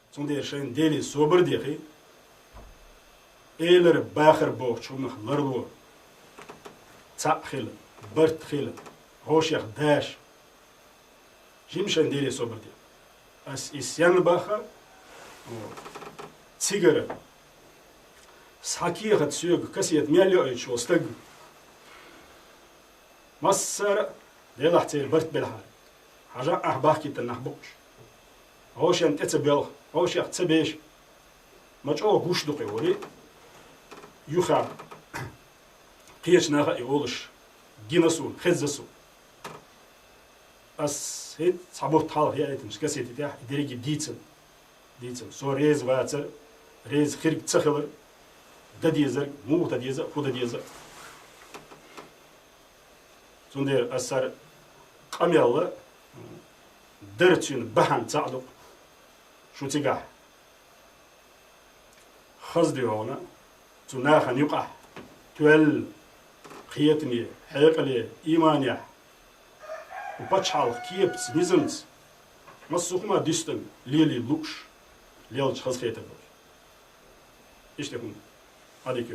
Zonder zijn delen sober die Eiler bacher boog chumach larlo. Tap khil, bert khil, hoshach dash. Jim zijn delen sober die. As isyan bacha, tigere. Saki gaat zuig, kasiet mielio uit shostag. Massar deelachtel bert belha. Haja ahbach kit nahbosh. هوشان تتبل هوش يختبيش مجأو جوش دقيوري يخا قيش ناخا يقولش جينسون خزسون أس هيد صابوه طال هي أيتمش كسيتي تاح دريجي ديتن سو ريز واتر ريز خيرك تسخلر دديزر مو تديزر خو دديزر سندير أسر قمي الله درتين بحن تعلق شو تيجاه خزدي هنا تناخ نيقع تول خيتني حيقلي إيمانيا وبتشعل كيبت نزمت مسوخما ديستم ليلي لوش ليلش خز خيتر إيش تكون هذيك